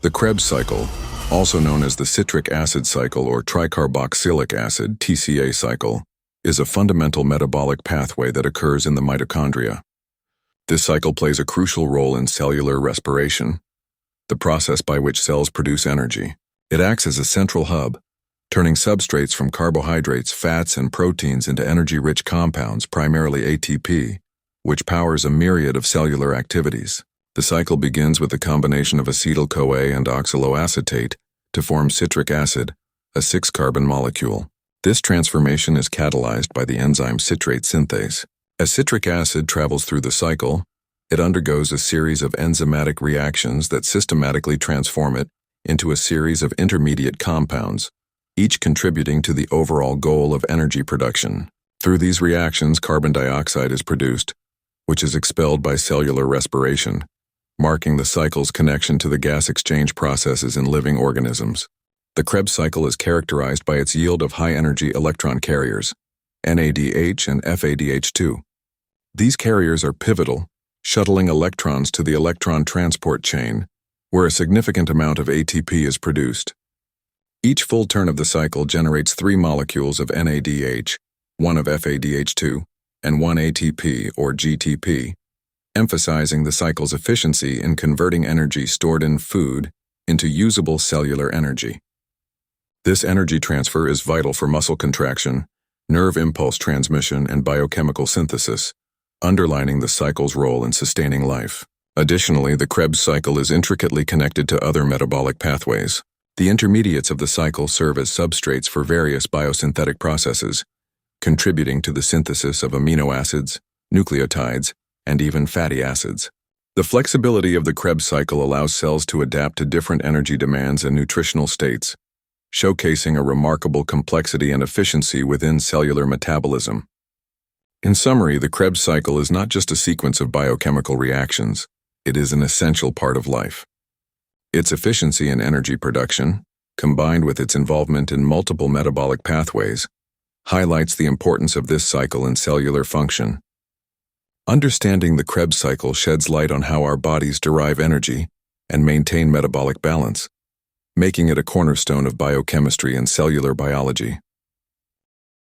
The Krebs cycle, also known as the citric acid cycle or tricarboxylic acid (TCA) cycle, is a fundamental metabolic pathway that occurs in the mitochondria. This cycle plays a crucial role in cellular respiration, the process by which cells produce energy. It acts as a central hub, turning substrates from carbohydrates, fats, and proteins into energy-rich compounds, primarily ATP, which powers a myriad of cellular activities. The cycle begins with the combination of acetyl-CoA and oxaloacetate to form citric acid, a 6-carbon molecule. This transformation is catalyzed by the enzyme citrate synthase. As citric acid travels through the cycle, it undergoes a series of enzymatic reactions that systematically transform it into a series of intermediate compounds, each contributing to the overall goal of energy production. Through these reactions, carbon dioxide is produced, which is expelled by cellular respiration, marking the cycle's connection to the gas exchange processes in living organisms. The Krebs cycle is characterized by its yield of high-energy electron carriers, NADH and FADH2. These carriers are pivotal, shuttling electrons to the electron transport chain, where a significant amount of ATP is produced. Each full turn of the cycle generates 3 molecules of NADH, 1 of FADH2, and 1 ATP or GTP, emphasizing the cycle's efficiency in converting energy stored in food into usable cellular energy. This energy transfer is vital for muscle contraction, nerve impulse transmission, and biochemical synthesis, underlining the cycle's role in sustaining life. Additionally, the Krebs cycle is intricately connected to other metabolic pathways. The intermediates of the cycle serve as substrates for various biosynthetic processes, contributing to the synthesis of amino acids, nucleotides, and even fatty acids. The flexibility of the Krebs cycle allows cells to adapt to different energy demands and nutritional states, showcasing a remarkable complexity and efficiency within cellular metabolism. In summary, the Krebs cycle is not just a sequence of biochemical reactions, it is an essential part of life. Its efficiency in energy production, combined with its involvement in multiple metabolic pathways, highlights the importance of this cycle in cellular function. Understanding the Krebs cycle sheds light on how our bodies derive energy and maintain metabolic balance, making it a cornerstone of biochemistry and cellular biology.